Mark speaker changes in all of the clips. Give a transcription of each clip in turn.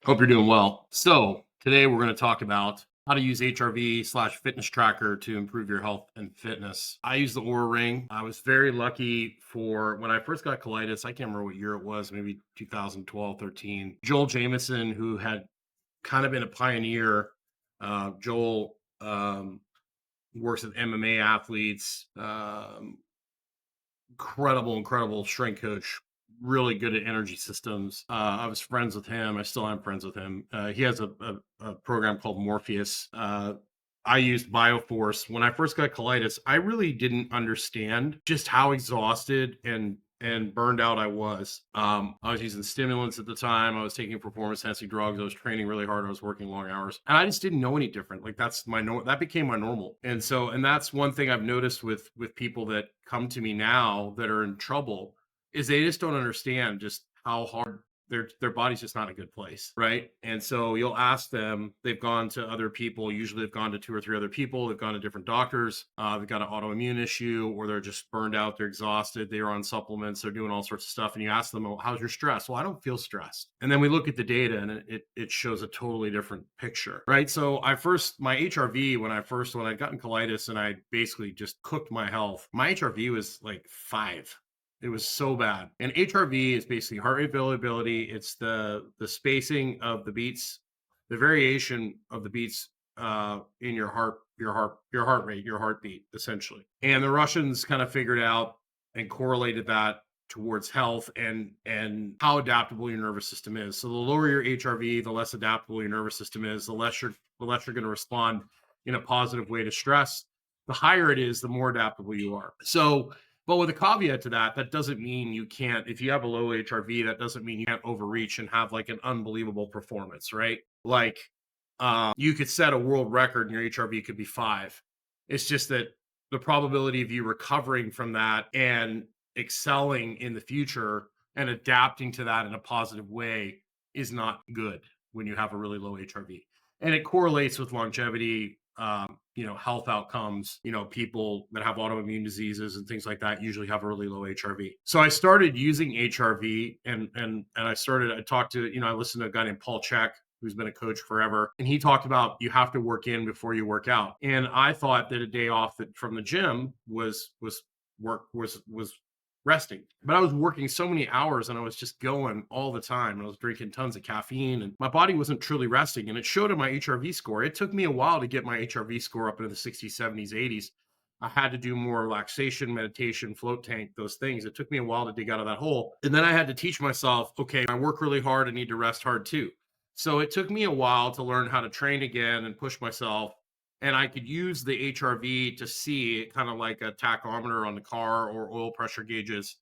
Speaker 1: Hope you're doing well. So, today we're going to talk about how to use HRV/fitness tracker to improve your health and fitness. I use the Oura Ring. I was very lucky for when I first got colitis. I can't remember what year it was, maybe 2012, 13. Joel Jameson, who had kind of been a pioneer, Joel works with MMA athletes, incredible strength coach, really good at energy systems. I was friends with him. I still am friends with him. He has a program called Morpheus. I used Bioforce when I first got colitis. I really didn't understand just how exhausted and burned out I was. I was using stimulants at the time. I was taking performance enhancing drugs. I was training really hard. I was working long hours, and I just didn't know any different. Like that's my that became my normal. And that's one thing I've noticed with people that come to me now that are in trouble is they just don't understand just how hard their body's just not a good place, right? And so you'll ask them, they've gone to other people, usually they've gone to 2 or 3 other people, they've gone to different doctors, they've got an autoimmune issue, or they're just burned out, they're exhausted, they're on supplements, they're doing all sorts of stuff, and you ask them, oh, how's your stress? Well, I don't feel stressed. And then we look at the data and it shows a totally different picture, right? So my HRV, when I'd gotten colitis and I basically just cooked my health, my HRV was like 5. It was so bad. And HRV is basically heart rate variability. It's the spacing of the beats, the variation of the beats in your heart rate, your heartbeat, essentially. And the Russians kind of figured out and correlated that towards health and how adaptable your nervous system is. So the lower your HRV, the less adaptable your nervous system is, the less you're going to respond in a positive way to stress. The higher it is, the more adaptable you are. So but with a caveat to that, that doesn't mean you can't, if you have a low HRV, that doesn't mean you can't overreach and have like an unbelievable performance, right? Like you could set a world record and your HRV could be 5. It's just that the probability of you recovering from that and excelling in the future and adapting to that in a positive way is not good when you have a really low HRV. And it correlates with longevity, health outcomes. People that have autoimmune diseases and things like that usually have a really low HRV. So I started using HRV and I listened to a guy named Paul Chek, who's been a coach forever. And he talked about you have to work in before you work out. And I thought that a day off from the gym was resting. But I was working so many hours and I was just going all the time. I was drinking tons of caffeine and my body wasn't truly resting. And it showed in my HRV score. It took me a while to get my HRV score up into the 60s, 70s, 80s. I had to do more relaxation, meditation, float tank, those things. It took me a while to dig out of that hole. And then I had to teach myself, okay, I work really hard. I need to rest hard too. So it took me a while to learn how to train again and push myself. And I could use the HRV to see kind of like a tachometer on the car or oil pressure gauges.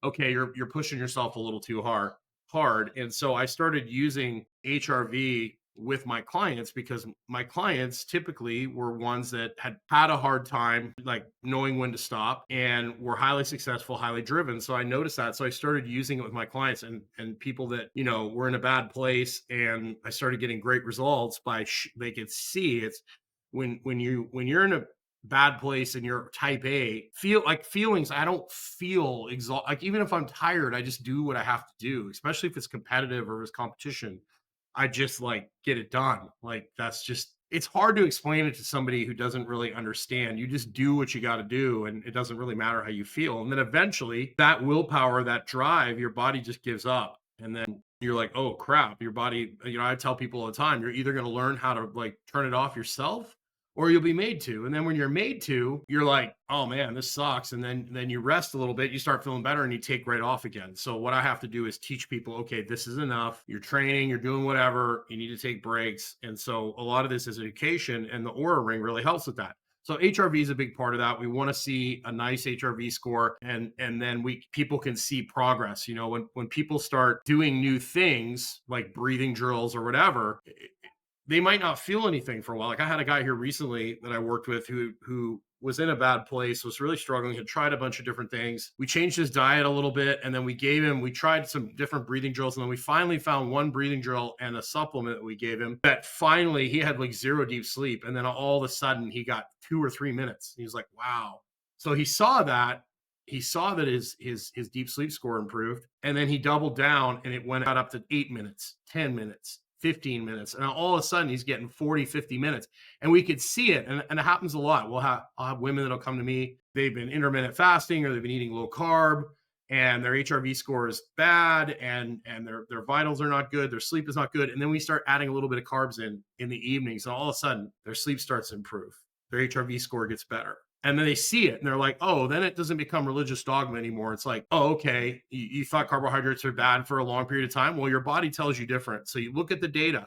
Speaker 1: Okay, you're pushing yourself a little too hard. And so I started using HRV with my clients because my clients typically were ones that had a hard time like knowing when to stop and were highly successful, highly driven. So I noticed that. So I started using it with my clients and people that, were in a bad place. And I started getting great results they could see it's when you're in a bad place and you're type A, feelings, I don't feel exhausted. Like even if I'm tired, I just do what I have to do, especially if it's competitive or if it's competition. I just like get it done. Like it's hard to explain it to somebody who doesn't really understand. You just do what you got to do and it doesn't really matter how you feel. And then eventually that willpower, that drive, your body just gives up. And then you're like, oh crap, your body, I tell people all the time, you're either going to learn how to like turn it off yourself or you'll be made to. And then when you're made to, you're like, oh man, this sucks. And then you rest a little bit, you start feeling better and you take right off again. So what I have to do is teach people, okay, this is enough. You're training, you're doing whatever, you need to take breaks. And so a lot of this is education and the Oura Ring really helps with that. So HRV is a big part of that. We want to see a nice HRV score and then people can see progress. When people start doing new things like breathing drills or whatever, they might not feel anything for a while. Like I had a guy here recently that I worked with who was in a bad place, was really struggling, had tried a bunch of different things. We changed his diet a little bit and then we tried some different breathing drills. And then we finally found one breathing drill and a supplement that we gave him that finally he had like 0 deep sleep. And then all of a sudden he got 2 or 3 minutes. He was like, wow. So he saw that his deep sleep score improved and then he doubled down and it went out up to 8 minutes, 10 minutes, 15 minutes. And all of a sudden he's getting 40, 50 minutes. And we could see it. And it happens a lot. I'll have women that'll come to me. They've been intermittent fasting or they've been eating low carb and their HRV score is bad and their vitals are not good. Their sleep is not good. And then we start adding a little bit of carbs in the evenings. And all of a sudden their sleep starts to improve. Their HRV score gets better. And then they see it and they're like, oh, then it doesn't become religious dogma anymore. It's like, oh, okay, you thought carbohydrates are bad for a long period of time. Well, your body tells you different. So you look at the data,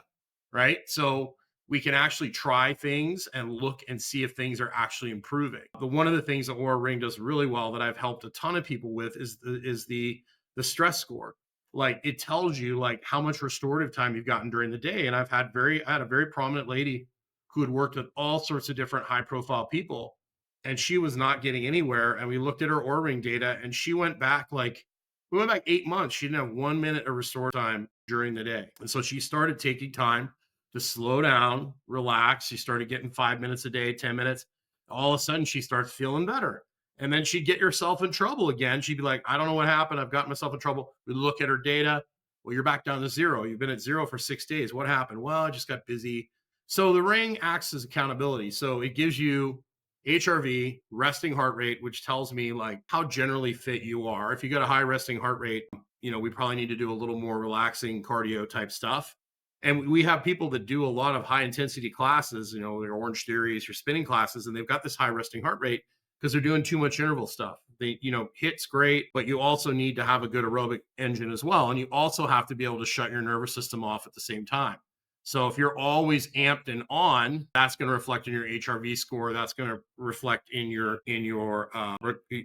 Speaker 1: right? So we can actually try things and look and see if things are actually improving. One of the things that Oura Ring does really well that I've helped a ton of people with is the stress score. Like it tells you like how much restorative time you've gotten during the day. And I had a very prominent lady who had worked with all sorts of different high profile people and she was not getting anywhere. And we looked at her Oura Ring data and we went back 8 months. She didn't have 1 minute of restore time during the day. And so she started taking time to slow down, relax. She started getting 5 minutes a day, 10 minutes. All of a sudden she starts feeling better. And then she'd get herself in trouble again. She'd be like, I don't know what happened. I've gotten myself in trouble. We look at her data. Well, you're back down to zero. You've been at zero for 6 days. What happened? Well, I just got busy. So the ring acts as accountability. So it gives you HRV, resting heart rate, which tells me like how generally fit you are. If you got a high resting heart rate, we probably need to do a little more relaxing cardio type stuff. And we have people that do a lot of high intensity classes, their Orange Theories, your spinning classes, and they've got this high resting heart rate because they're doing too much interval stuff. They, HIIT's great, but you also need to have a good aerobic engine as well. And you also have to be able to shut your nervous system off at the same time. So if you're always amped and on, that's going to reflect in your HRV score. That's going to reflect in your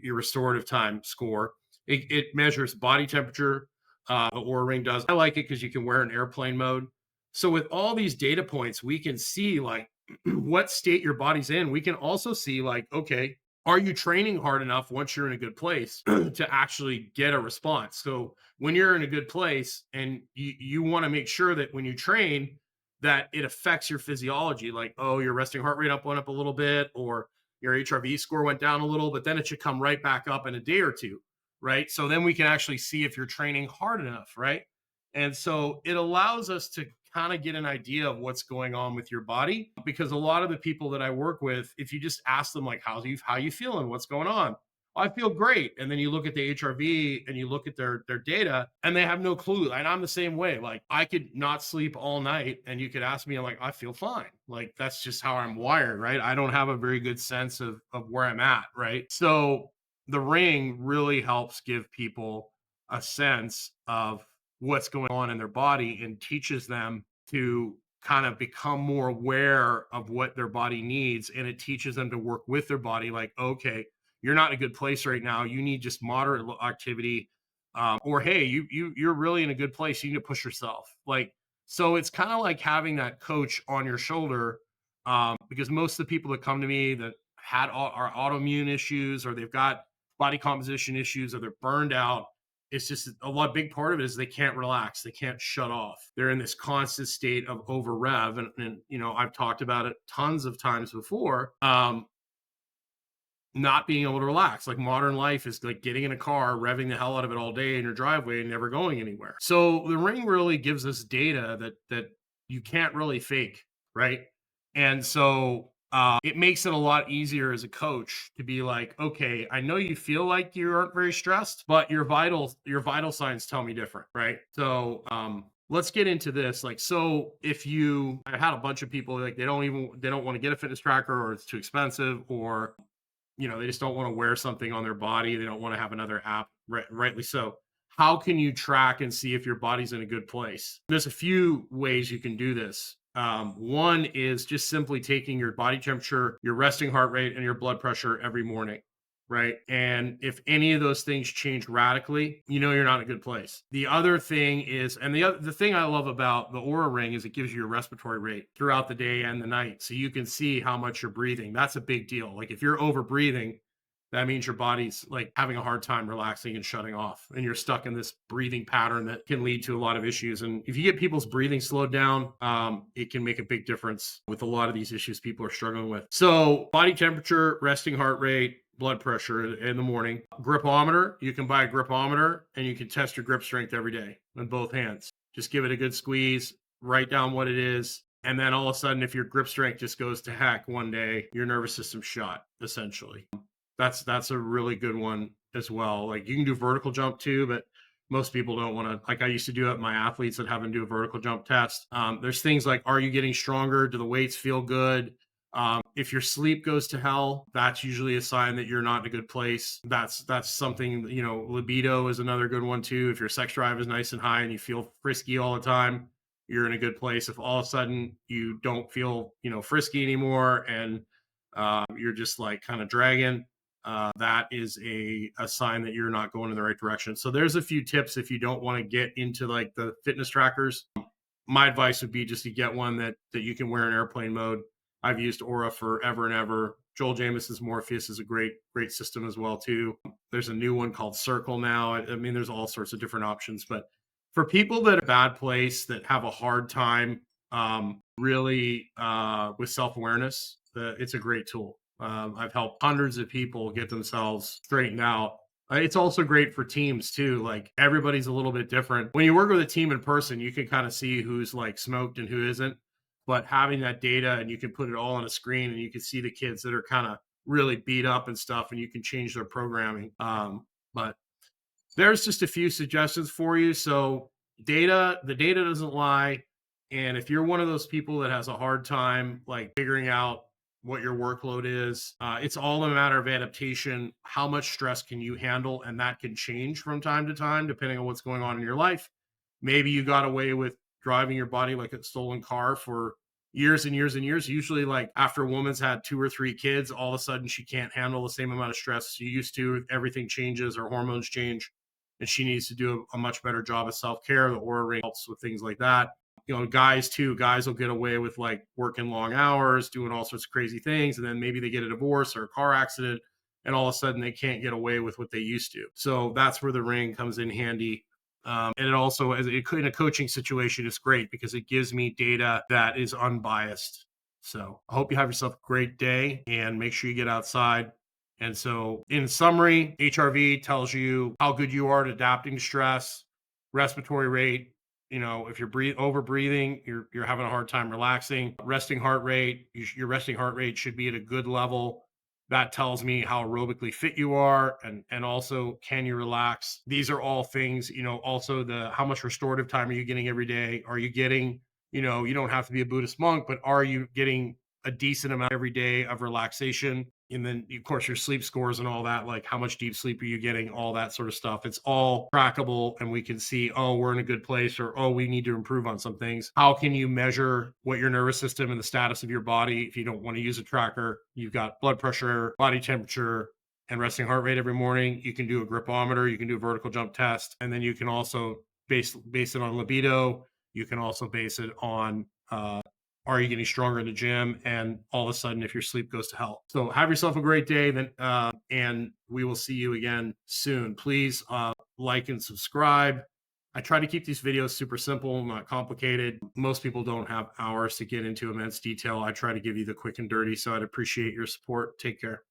Speaker 1: restorative time score. It measures body temperature. The Oura Ring does. I like it because you can wear an airplane mode. So with all these data points, we can see like what state your body's in. We can also see like, okay, are you training hard enough once you're in a good place to actually get a response? So when you're in a good place and you want to make sure that when you train, that it affects your physiology, like, oh, your resting heart rate went up a little bit, or your HRV score went down a little, but then it should come right back up in a day or two, right? So then we can actually see if you're training hard enough, right? And so it allows us to kind of get an idea of what's going on with your body, because a lot of the people that I work with, if you just ask them like, how you feeling? What's going on? I feel great. And then you look at the HRV and you look at their data and they have no clue. And I'm the same way. Like I could not sleep all night and you could ask me, I'm like, I feel fine. Like that's just how I'm wired, right? I don't have a very good sense of where I'm at, right? So the ring really helps give people a sense of what's going on in their body and teaches them to kind of become more aware of what their body needs. And it teaches them to work with their body. Like, okay, you're not in a good place right now. You need just moderate activity. Or, hey, you're really in a good place. You need to push yourself. Like, so it's kind of like having that coach on your shoulder. Because most of the people that come to me that are autoimmune issues, or they've got body composition issues, or they're burned out, it's just big part of it is they can't relax. They can't shut off. They're in this constant state of over rev. And I've talked about it tons of times before. Not being able to relax. Like modern life is like getting in a car, revving the hell out of it all day in your driveway and never going anywhere. So the ring really gives us data that you can't really fake, right? And so it makes it a lot easier as a coach to be like, okay, I know you feel like you aren't very stressed, but your vital signs tell me different, right? So let's get into this. Like, so I had a bunch of people like they don't want to get a fitness tracker, or it's too expensive, or they just don't want to wear something on their body. They don't want to have another app, rightly so. How can you track and see if your body's in a good place? There's a few ways you can do this. One is just simply taking your body temperature, your resting heart rate, and your blood pressure every morning, right? And if any of those things change radically, you're not in a good place. The other thing is, and the thing I love about the Oura Ring is it gives you your respiratory rate throughout the day and the night. So you can see how much you're breathing. That's a big deal. Like if you're over breathing, that means your body's like having a hard time relaxing and shutting off. And you're stuck in this breathing pattern that can lead to a lot of issues. And if you get people's breathing slowed down, it can make a big difference with a lot of these issues people are struggling with. So body temperature, resting heart rate, blood pressure in the morning. Gripometer, you can buy a gripometer and you can test your grip strength every day on both hands. Just give it a good squeeze, write down what it is. And then all of a sudden, if your grip strength just goes to heck one day, your nervous system's shot, essentially. That's a really good one as well. Like you can do vertical jump too, but most people don't want to. Like I used to do it with my athletes that have them do a vertical jump test. There's things like, are you getting stronger? Do the weights feel good? If your sleep goes to hell, that's usually a sign that you're not in a good place. That's something, libido is another good one too. If your sex drive is nice and high and you feel frisky all the time, you're in a good place. If all of a sudden you don't feel, frisky anymore and you're just like kind of dragging, that is a sign that you're not going in the right direction. So there's a few tips if you don't want to get into like the fitness trackers. My advice would be just to get one that you can wear in airplane mode. I've used Oura forever and ever. Joel Jamison's Morpheus is a great system as well too. There's a new one called Circle now. I mean, there's all sorts of different options, but for people that are in a bad place, that have a hard time really with self-awareness, it's a great tool. I've helped hundreds of people get themselves straightened out. It's also great for teams too. Like everybody's a little bit different. When you work with a team in person, you can kind of see who's like smoked and who isn't. But having that data and you can put it all on a screen and you can see the kids that are kind of really beat up and stuff, and you can change their programming. But there's just a few suggestions for you. So the data doesn't lie. And if you're one of those people that has a hard time like figuring out what your workload is, it's all a matter of adaptation. How much stress can you handle? And that can change from time to time, depending on what's going on in your life. Maybe you got away with driving your body like a stolen car for years and years and years. Usually, like after a woman's had 2 or 3 kids, all of a sudden she can't handle the same amount of stress she used to. Everything changes, her hormones change, and she needs to do a much better job of self-care. The Oura ring helps with things like that. Guys too, guys will get away with like working long hours, doing all sorts of crazy things, and then maybe they get a divorce or a car accident, and all of a sudden they can't get away with what they used to. So that's where the ring comes in handy. And it also, in a coaching situation, it's great because it gives me data that is unbiased. So I hope you have yourself a great day and make sure you get outside. And so, in summary, HRV tells you how good you are at adapting to stress, respiratory rate. If you're over breathing, you're having a hard time relaxing. Resting heart rate, your resting heart rate should be at a good level. That tells me how aerobically fit you are, and also can you relax. These are all things. Also the how much restorative time are you getting every day? Are you getting, you don't have to be a Buddhist monk, but are you getting a decent amount every day of relaxation? And then of course your sleep scores and all that, like how much deep sleep are you getting, all that sort of stuff. It's all trackable, and we can see, oh, we're in a good place, or oh, we need to improve on some things. How can you measure what your nervous system and the status of your body? If you don't want to use a tracker, you've got blood pressure, body temperature, and resting heart rate every morning. You can do a gripometer, you can do a vertical jump test, and then you can also base it on libido. You can also base it on are you getting stronger in the gym? And all of a sudden, if your sleep goes to hell. So have yourself a great day, then, and we will see you again soon. Please like and subscribe. I try to keep these videos super simple, not complicated. Most people don't have hours to get into immense detail. I try to give you the quick and dirty, so I'd appreciate your support. Take care.